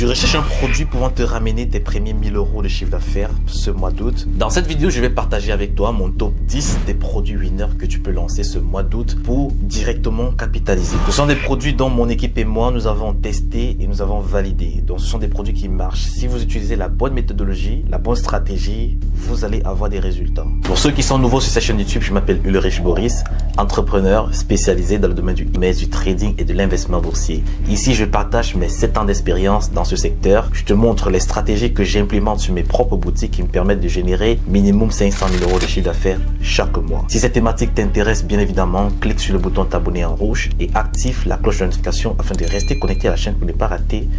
Tu recherches un produit pouvant te ramener tes premiers 1000 € de chiffre d'affaires ce mois d'août. Dans cette vidéo, je vais partager avec toi mon top 10 des produits winners que tu peux lancer ce mois d'août pour directement capitaliser. Ce sont des produits dont mon équipe et moi, nous avons testé et nous avons validé. Donc, ce sont des produits qui marchent. Si vous utilisez la bonne méthodologie, la bonne stratégie, vous allez avoir des résultats. Pour ceux qui sont nouveaux sur cette chaîne YouTube, je m'appelle Ulrich Boris, entrepreneur spécialisé dans le domaine du e-mail, du trading et de l'investissement boursier. Ici, je partage mes 7 ans d'expérience dans ce secteur. Je te montre les stratégies que j'implémente sur mes propres boutiques qui me permettent de générer minimum 500 000 € de chiffre d'affaires chaque mois. Si cette thématique t'intéresse, bien évidemment, clique sur le bouton t'abonner en rouge et active la cloche de notification afin de rester connecté à la chaîne pour ne pas rater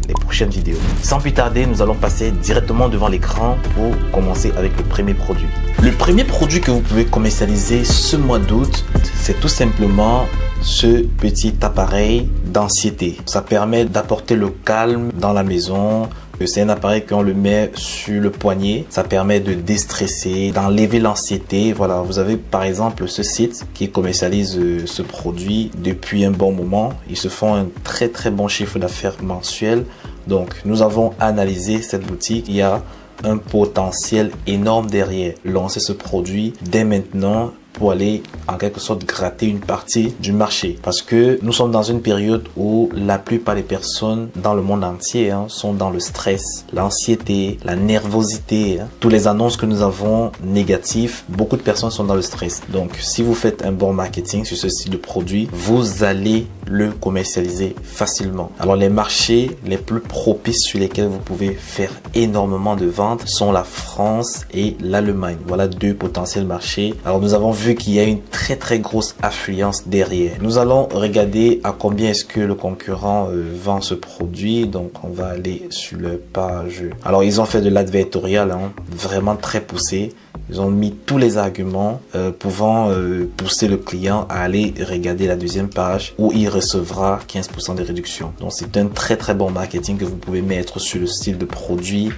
les prochaines vidéos. Sans plus tarder, nous allons passer directement devant l'écran pour commencer avec le premier produit. Le premier produit que vous pouvez commercialiser ce mois d'août, c'est tout simplement ce petit appareil d'anxiété. Ça permet d'apporter le calme dans la maison. C'est un appareil qu'on le met sur le poignet. Ça permet de déstresser, d'enlever l'anxiété. Voilà, vous avez par exemple ce site qui commercialise ce produit depuis un bon moment. Ils se font un très bon chiffre d'affaires mensuel. Donc, nous avons analysé cette boutique. Il y a un potentiel énorme derrière. Lancer ce produit dès maintenant pour aller en quelque sorte gratter une partie du marché, parce que nous sommes dans une période où la plupart des personnes dans le monde entier sont dans le stress, l'anxiété, la nervosité. Tous les annonces que nous avons négatives, beaucoup de personnes sont dans le stress. Donc si vous faites un bon marketing sur ce style de produit, vous allez le commercialiser facilement. Alors les marchés les plus propices sur lesquels vous pouvez faire énormément de ventes sont la France et l'Allemagne. Voilà deux potentiels marchés. Alors nous avons vu qu'il y a une très grosse affluence derrière. Nous allons regarder à combien est-ce que le concurrent vend ce produit. Donc on va aller sur le page. Alors ils ont fait de l'advertorial vraiment très poussé. Ils ont mis tous les arguments pouvant pousser le client à aller regarder la deuxième page où il recevra 15% de réduction. Donc c'est un très bon marketing que vous pouvez mettre sur le style de produit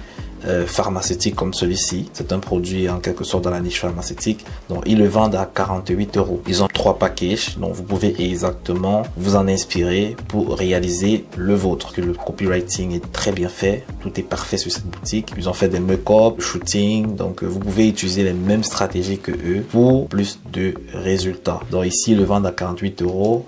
pharmaceutique comme celui-ci. C'est un produit en quelque sorte dans la niche pharmaceutique. Donc ils le vendent à 48 €. Ils ont 3 packages, donc vous pouvez exactement vous en inspirer pour réaliser le vôtre. Le copywriting est très bien fait, tout est parfait sur cette boutique. Ils ont fait des make-up, shooting, donc vous pouvez utiliser les mêmes stratégies que eux pour plus de résultats. Donc ici ils le vendent à 48 €.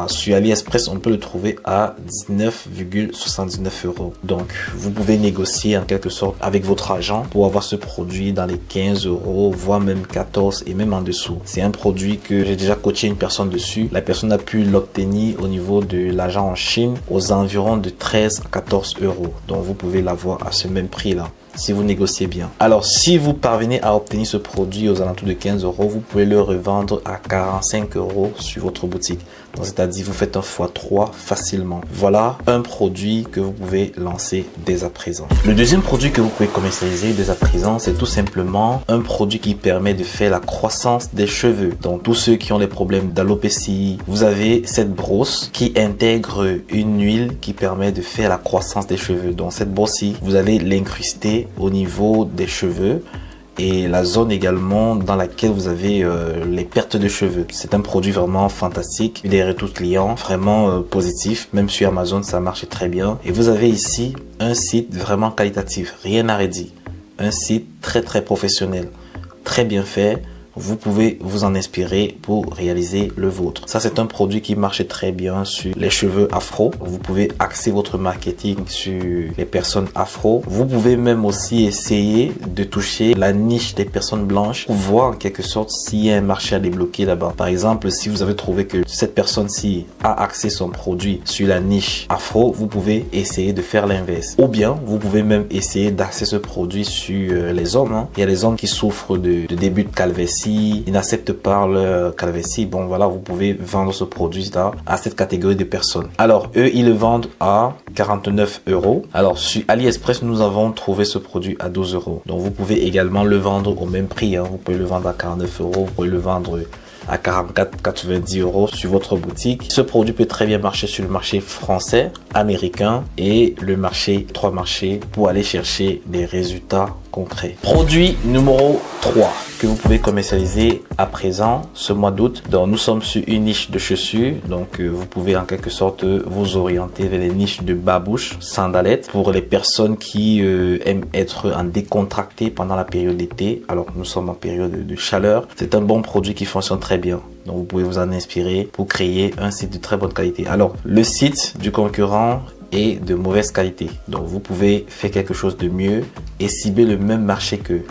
Sur AliExpress, on peut le trouver à 19,79 €. Donc, vous pouvez négocier en quelque sorte avec votre agent pour avoir ce produit dans les 15 €, voire même 14 et même en dessous. C'est un produit que j'ai déjà coaché une personne dessus. La personne a pu l'obtenir au niveau de l'agent en Chine aux environs de 13 à 14 €. Donc, vous pouvez l'avoir à ce même prix-là si vous négociez bien. Alors, si vous parvenez à obtenir ce produit aux alentours de 15 €, vous pouvez le revendre à 45 € sur votre boutique. Donc, c'est-à-dire, vous faites un x3 facilement. Voilà un produit que vous pouvez lancer dès à présent. Le deuxième produit que vous pouvez commercialiser dès à présent, c'est tout simplement un produit qui permet de faire la croissance des cheveux. Donc, tous ceux qui ont des problèmes d'alopécie, vous avez cette brosse qui intègre une huile qui permet de faire la croissance des cheveux. Donc, cette brosse-ci, vous allez l'incruster au niveau des cheveux et la zone également dans laquelle vous avez les pertes de cheveux. C'est un produit vraiment fantastique. Les retours clients vraiment positifs. Même sur Amazon, ça marche très bien. Et vous avez ici un site vraiment qualitatif, rien à redire. Un site très professionnel, très bien fait. Vous pouvez vous en inspirer pour réaliser le vôtre. Ça, c'est un produit qui marche très bien sur les cheveux afro. Vous pouvez axer votre marketing sur les personnes afro. Vous pouvez même aussi essayer de toucher la niche des personnes blanches pour voir en quelque sorte s'il y a un marché à débloquer là-bas. Par exemple, si vous avez trouvé que cette personne-ci a axé son produit sur la niche afro, vous pouvez essayer de faire l'inverse. Ou bien, vous pouvez même essayer d'axer ce produit sur les hommes. Il y a des hommes qui souffrent de début de calvitie. Ils n'acceptent pas leur calvitie. Bon, voilà, vous pouvez vendre ce produit-là à cette catégorie de personnes. Alors, eux, ils le vendent à 49 €. Alors, sur AliExpress, nous avons trouvé ce produit à 12 €. Donc, vous pouvez également le vendre au même prix. Vous pouvez le vendre à 49 €. Vous pouvez le vendre à 44,90 € sur votre boutique. Ce produit peut très bien marcher sur le marché français, américain et le marché, 3 marchés pour aller chercher des résultats concret. Produit numéro 3 que vous pouvez commercialiser à présent ce mois d'août. Donc nous sommes sur une niche de chaussures, donc vous pouvez en quelque sorte vous orienter vers les niches de babouches, sandalettes pour les personnes qui aiment être en décontracté pendant la période d'été. Alors nous sommes en période de chaleur. C'est un bon produit qui fonctionne très bien. Donc vous pouvez vous en inspirer pour créer un site de très bonne qualité. Alors le site du concurrent est de mauvaise qualité. Donc vous pouvez faire quelque chose de mieux et cibler le même marché qu'eux.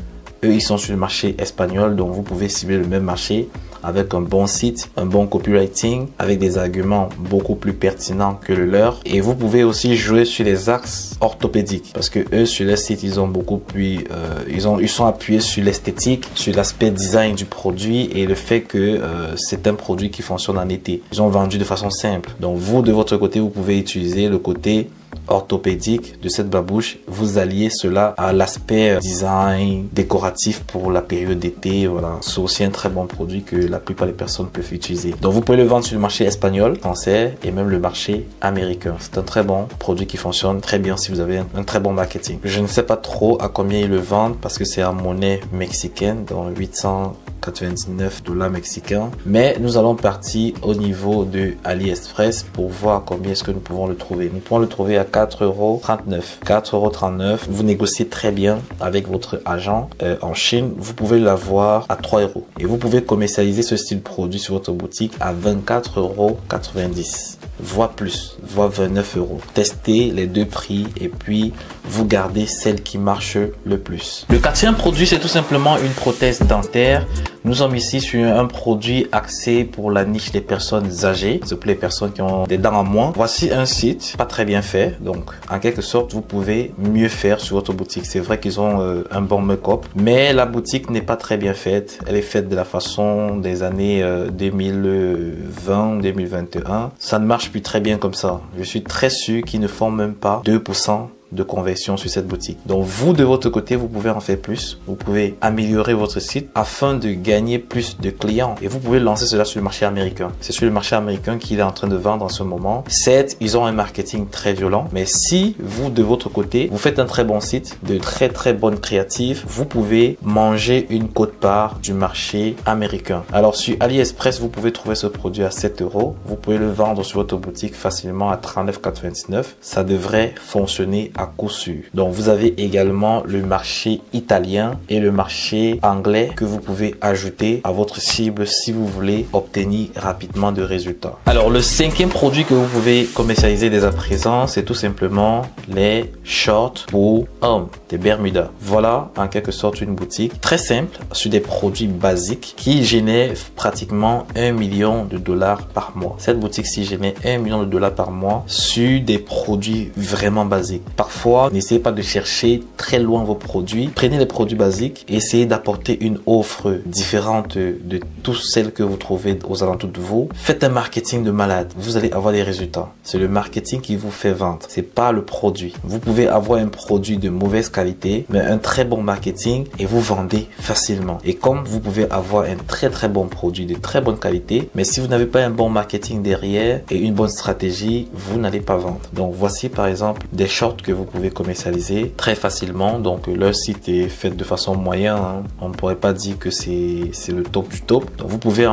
Eux, ils sont sur le marché espagnol, donc vous pouvez cibler le même marché avec un bon site, un bon copywriting, avec des arguments beaucoup plus pertinents que le leur. Et vous pouvez aussi jouer sur les axes orthopédiques parce que eux, sur leur site, ils ont beaucoup plus, ils sont appuyés sur l'esthétique, sur l'aspect design du produit et le fait que c'est un produit qui fonctionne en été. Ils ont vendu de façon simple. Donc vous, de votre côté, vous pouvez utiliser le côté orthopédique de cette babouche, vous alliez cela à l'aspect design décoratif pour la période d'été. Voilà, c'est aussi un très bon produit que la plupart des personnes peuvent utiliser. Donc vous pouvez le vendre sur le marché espagnol, français et même le marché américain. C'est un très bon produit qui fonctionne très bien si vous avez un très bon marketing. Je ne sais pas trop à combien ils le vendent parce que c'est en monnaie mexicaine, dans 899 $ mexicains. Mais nous allons partir au niveau de AliExpress pour voir combien est-ce que nous pouvons le trouver. Nous pouvons le trouver à 4,39 €. 4,39 €. Vous négociez très bien avec votre agent en Chine. Vous pouvez l'avoir à 3 €. Et vous pouvez commercialiser ce style de produit sur votre boutique à 24,90 €. Voire plus, voire 29 €. Testez les deux prix et puis vous gardez celle qui marche le plus. Le quatrième produit, c'est tout simplement une prothèse dentaire. Nous sommes ici sur un produit axé pour la niche des personnes âgées, c'est pour les personnes qui ont des dents en moins. Voici un site pas très bien fait, donc en quelque sorte vous pouvez mieux faire sur votre boutique. C'est vrai qu'ils ont un bon make-up, mais la boutique n'est pas très bien faite. Elle est faite de la façon des années 2020-2021. Ça ne marche plus très bien comme ça. Je suis très sûr qu'ils ne font même pas 2% de conversion sur cette boutique. Donc vous de votre côté, vous pouvez en faire plus. Vous pouvez améliorer votre site afin de gagner plus de clients et vous pouvez lancer cela sur le marché américain. C'est sur le marché américain qu'il est en train de vendre en ce moment. Certes, ils ont un marketing très violent, mais si vous de votre côté, vous faites un très bon site, de très bonnes créatives, vous pouvez manger une quote-part du marché américain. Alors sur AliExpress, vous pouvez trouver ce produit à 7 €. Vous pouvez le vendre sur votre boutique facilement à 39,99 €. Ça devrait fonctionner à coup sûr. Donc vous avez également le marché italien et le marché anglais que vous pouvez ajouter à votre cible si vous voulez obtenir rapidement de résultats. Alors le cinquième produit que vous pouvez commercialiser dès à présent, c'est tout simplement les shorts pour hommes, des Bermudas. Voilà en quelque sorte une boutique très simple sur des produits basiques qui génèrent pratiquement 1 million de $ par mois. Cette boutique-ci génère 1 million de $ par mois sur des produits vraiment basiques. Parfois, n'essayez pas de chercher très loin vos produits. Prenez les produits basiques et essayez d'apporter une offre différente de toutes celles que vous trouvez aux alentours de vous. Faites un marketing de malade. Vous allez avoir des résultats. C'est le marketing qui vous fait vendre. C'est pas le produit. Vous pouvez avoir un produit de mauvaise qualité, mais un très bon marketing et vous vendez facilement. Et comme vous pouvez avoir un très bon produit de très bonne qualité, mais si vous n'avez pas un bon marketing derrière et une bonne stratégie, vous n'allez pas vendre. Donc voici par exemple des shorts que vous pouvez commercialiser très facilement. Donc leur site est fait de façon moyenne, hein. On ne pourrait pas dire que c'est le top du top. Donc vous pouvez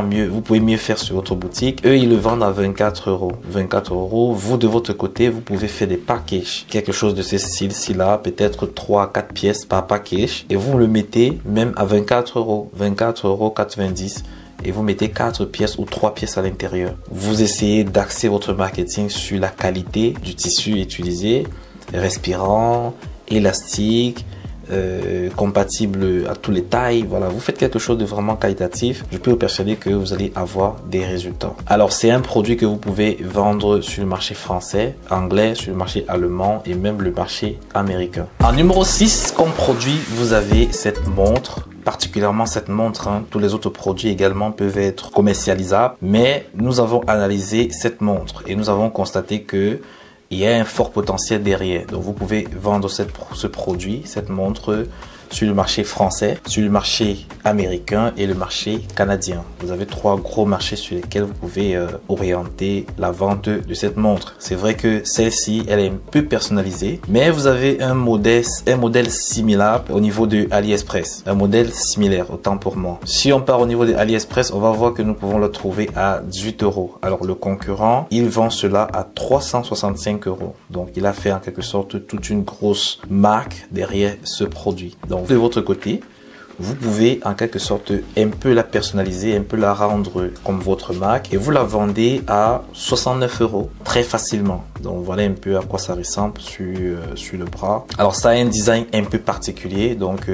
mieux faire sur votre boutique. Eux, ils le vendent à 24 €. 24 €. Vous de votre côté, vous pouvez faire des packages, quelque chose de ce style-ci là, peut-être 3 à 4 pièces par package et vous le mettez même à 24 €, 24,90 € et vous mettez 4 pièces ou 3 pièces à l'intérieur. Vous essayez d'axer votre marketing sur la qualité du tissu utilisé, respirant, élastique, compatible à tous les tailles. Voilà, vous faites quelque chose de vraiment qualitatif. Je peux vous persuader que vous allez avoir des résultats. Alors c'est un produit que vous pouvez vendre sur le marché français, anglais, sur le marché allemand et même le marché américain. En numéro 6 comme produit, vous avez cette montre. Particulièrement cette montre, hein. Tous les autres produits également peuvent être commercialisables, mais nous avons analysé cette montre et nous avons constaté que il y a un fort potentiel derrière. Donc vous pouvez vendre ce produit, cette montre sur le marché français, sur le marché américain et le marché canadien. Vous avez 3 gros marchés sur lesquels vous pouvez orienter la vente de cette montre. C'est vrai que celle-ci, elle est un peu personnalisée, mais vous avez un modèle similaire au niveau de AliExpress. Un modèle similaire, autant pour moi. Si on part au niveau de AliExpress, on va voir que nous pouvons le trouver à 18 €. Alors le concurrent, il vend cela à 365 €. Donc il a fait en quelque sorte toute une grosse marque derrière ce produit. Donc de votre côté, vous pouvez en quelque sorte un peu la personnaliser, un peu la rendre comme votre marque et vous la vendez à 69 € très facilement. Donc voilà un peu à quoi ça ressemble sur le bras. Alors ça a un design un peu particulier, donc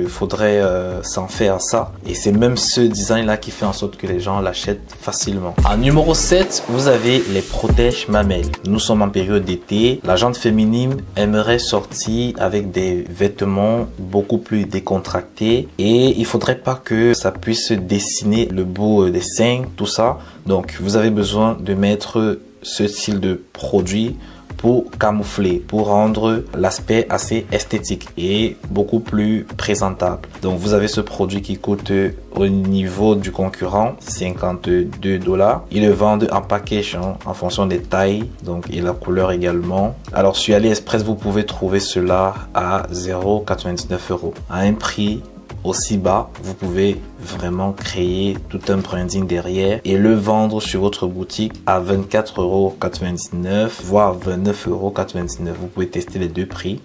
faudrait s'en faire ça. Et c'est même ce design là qui fait en sorte que les gens l'achètent facilement. En numéro 7, vous avez les protèges mamelles. Nous sommes en période d'été. La gente féminine aimerait sortir avec des vêtements beaucoup plus décontractés. Et il faudrait pas que ça puisse dessiner le bout des seins, tout ça. Donc vous avez besoin de mettre ce style de produit pour camoufler, pour rendre l'aspect assez esthétique et beaucoup plus présentable. Donc vous avez ce produit qui coûte au niveau du concurrent 52 $. Ils le vendent en package en fonction des tailles donc et la couleur également. Alors sur AliExpress vous pouvez trouver cela à 0,99 € à un prix aussi bas. Vous pouvez vraiment créer tout un branding derrière et le vendre sur votre boutique à 24,99 €, voire 29,99 €. Vous pouvez tester les deux prix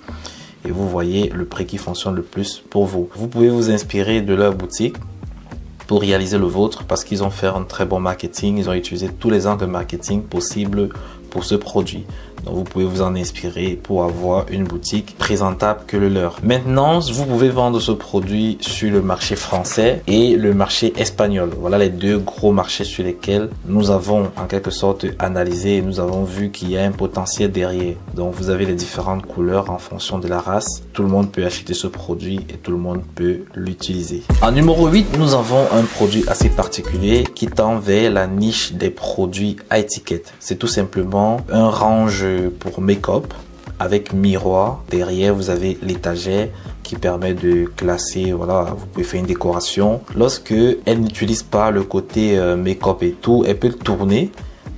et vous voyez le prix qui fonctionne le plus pour vous. Vous pouvez vous inspirer de leur boutique pour réaliser le vôtre parce qu'ils ont fait un très bon marketing. Ils ont utilisé tous les angles de marketing possibles pour ce produit. Donc vous pouvez vous en inspirer pour avoir une boutique présentable que le leur. Maintenant, vous pouvez vendre ce produit sur le marché français et le marché espagnol. Voilà les deux gros marchés sur lesquels nous avons en quelque sorte analysé et nous avons vu qu'il y a un potentiel derrière. Donc vous avez les différentes couleurs en fonction de la race. Tout le monde peut acheter ce produit et tout le monde peut l'utiliser. En numéro 8, nous avons un produit assez particulier qui tend vers la niche des produits à étiquette. C'est tout simplement un range pour make-up avec miroir. Derrière vous avez l'étagère qui permet de classer, voilà, vous pouvez faire une décoration. Lorsque elle n'utilise pas le côté make-up et tout, elle peut le tourner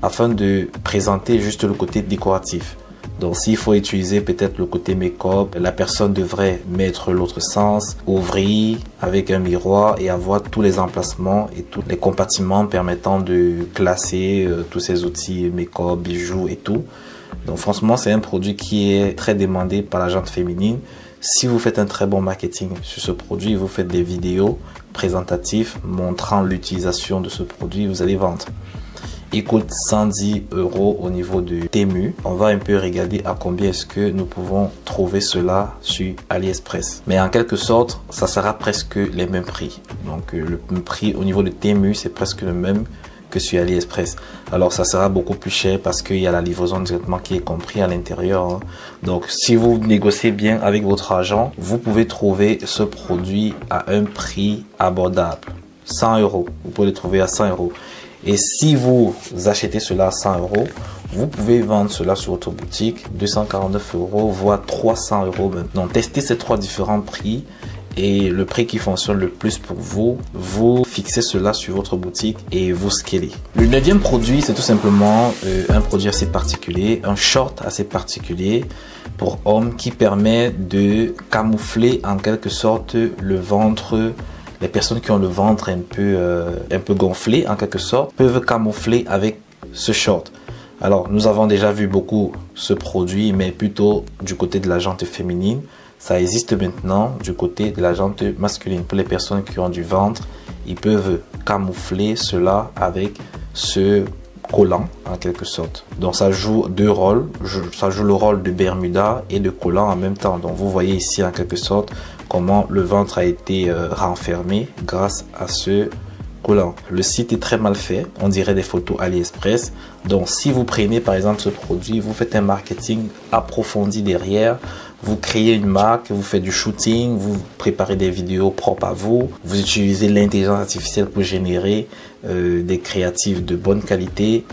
afin de présenter juste le côté décoratif. Donc s'il faut utiliser peut-être le côté make-up, la personne devrait mettre l'autre sens, ouvrir avec un miroir et avoir tous les emplacements et tous les compartiments permettant de classer tous ces outils make-up, bijoux et tout. Donc franchement, c'est un produit qui est très demandé par la gente féminine. Si vous faites un très bon marketing sur ce produit, vous faites des vidéos présentatives montrant l'utilisation de ce produit, vous allez vendre. Il coûte 110 € au niveau de Temu. On va un peu regarder à combien est-ce que nous pouvons trouver cela sur AliExpress. Mais en quelque sorte, ça sera presque les mêmes prix. Donc le prix au niveau de Temu, c'est presque le même que sur AliExpress. Alors ça sera beaucoup plus cher parce qu'il y a la livraison directement qui est compris à l'intérieur. Donc si vous négociez bien avec votre agent, vous pouvez trouver ce produit à un prix abordable. 100 €. Vous pouvez le trouver à 100 €. Et si vous achetez cela à 100 €, vous pouvez vendre cela sur votre boutique 249 €, voire 300 € maintenant. Testez ces trois différents prix et le prix qui fonctionne le plus pour vous, vous fixez cela sur votre boutique et vous scalez. Le 9e produit, c'est tout simplement un produit assez particulier, un short assez particulier pour hommes qui permet de camoufler en quelque sorte le ventre. Les personnes qui ont le ventre un peu gonflé en quelque sorte peuvent camoufler avec ce short. Alors nous avons déjà vu beaucoup ce produit, mais plutôt du côté de la gente féminine. Ça existe maintenant du côté de la gente masculine. Pour les personnes qui ont du ventre, ils peuvent camoufler cela avec ce collant en quelque sorte. Donc ça joue deux rôles. Ça joue le rôle de Bermuda et de collant en même temps. Donc vous voyez ici en quelque sorte comment le ventre a été renfermé grâce à ce collant. Le site est très mal fait, on dirait des photos AliExpress. Donc si vous prenez par exemple ce produit, vous faites un marketing approfondi derrière, vous créez une marque, vous faites du shooting, vous préparez des vidéos propres à vous, vous utilisez l'intelligence artificielle pour générer des créatifs de bonne qualité.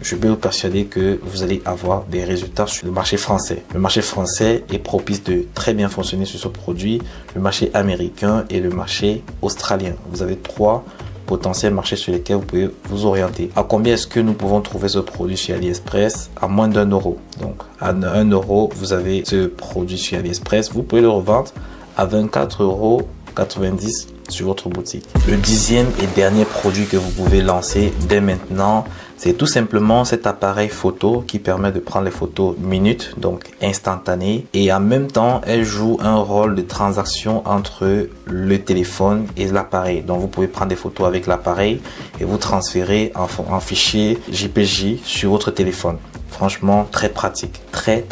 je peux vous persuader que vous allez avoir des résultats sur le marché français. Le marché français est propice de très bien fonctionner sur ce produit, le marché américain et le marché australien. Vous avez 3 potentiels marchés sur lesquels vous pouvez vous orienter. À combien est-ce que nous pouvons trouver ce produit sur AliExpress? À moins d'1 euro. Donc à 1 euro, vous avez ce produit sur AliExpress. Vous pouvez le revendre à 24,90 € sur votre boutique. Le 10e et dernier produit que vous pouvez lancer dès maintenant, c'est tout simplement cet appareil photo qui permet de prendre les photos minutes, donc instantanées, et en même temps elle joue un rôle de transaction entre le téléphone et l'appareil. Donc vous pouvez prendre des photos avec l'appareil et vous transférer en fichier JPG sur votre téléphone. Franchement, très pratique, très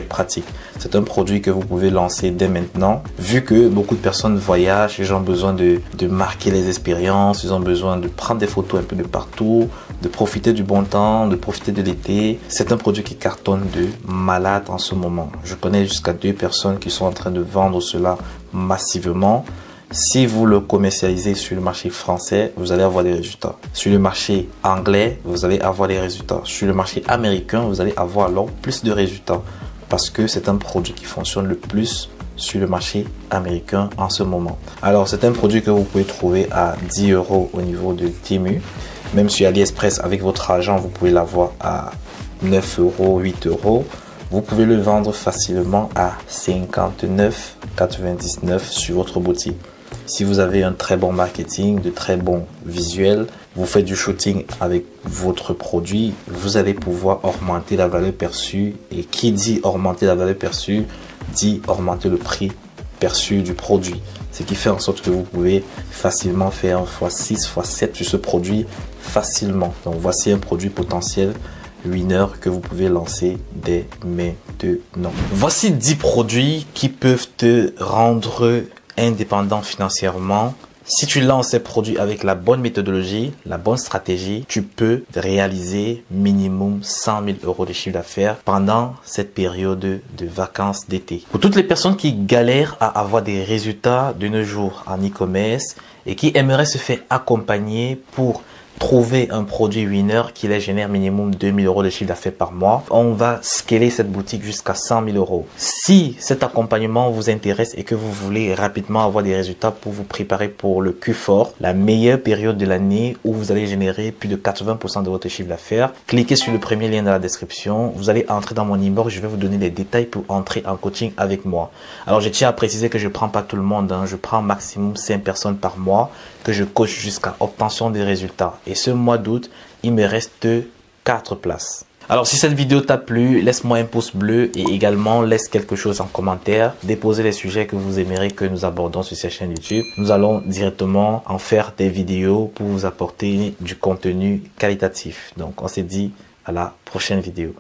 pratique. C'est un produit que vous pouvez lancer dès maintenant. Vu que beaucoup de personnes voyagent, ils ont besoin de marquer les expériences, ils ont besoin de prendre des photos un peu de partout, de profiter du bon temps, de profiter de l'été. C'est un produit qui cartonne de malade en ce moment. Je connais jusqu'à 2 personnes qui sont en train de vendre cela massivement. Si vous le commercialisez sur le marché français, vous allez avoir des résultats. Sur le marché anglais, vous allez avoir des résultats. Sur le marché américain, vous allez avoir alors plus de résultats parce que c'est un produit qui fonctionne le plus sur le marché américain en ce moment. Alors, c'est un produit que vous pouvez trouver à 10 € au niveau de Temu. Même sur AliExpress, avec votre argent, vous pouvez l'avoir à 9 €, 8 €. Vous pouvez le vendre facilement à 59,99 € sur votre boutique. Si vous avez un très bon marketing, de très bons visuels, vous faites du shooting avec votre produit, vous allez pouvoir augmenter la valeur perçue. Et qui dit augmenter la valeur perçue, dit augmenter le prix perçu du produit. Ce qui fait en sorte que vous pouvez facilement faire un x6, x7 sur ce produit facilement. Donc voici un produit potentiel winner que vous pouvez lancer dès maintenant. Voici 10 produits qui peuvent te rendre indépendant financièrement. Si tu lances ces produits avec la bonne méthodologie, la bonne stratégie, tu peux réaliser minimum 100 000 € de chiffre d'affaires pendant cette période de vacances d'été. Pour toutes les personnes qui galèrent à avoir des résultats de nos jours en e-commerce et qui aimeraient se faire accompagner pour trouver un produit winner qui les génère minimum 2 000 € de chiffre d'affaires par mois, on va scaler cette boutique jusqu'à 100 000 €. Si cet accompagnement vous intéresse et que vous voulez rapidement avoir des résultats pour vous préparer pour le Q4, la meilleure période de l'année où vous allez générer plus de 80% de votre chiffre d'affaires, cliquez sur le premier lien dans la description. Vous allez entrer dans mon inbox, je vais vous donner les détails pour entrer en coaching avec moi. Alors je tiens à préciser que je ne prends pas tout le monde, je prends maximum 5 personnes par mois que je coach jusqu'à obtention des résultats. Et ce mois d'août, il me reste 4 places. Alors si cette vidéo t'a plu, laisse-moi un pouce bleu et également laisse quelque chose en commentaire. Déposez les sujets que vous aimeriez que nous abordons sur cette chaîne YouTube. Nous allons directement en faire des vidéos pour vous apporter du contenu qualitatif. Donc on se dit à la prochaine vidéo.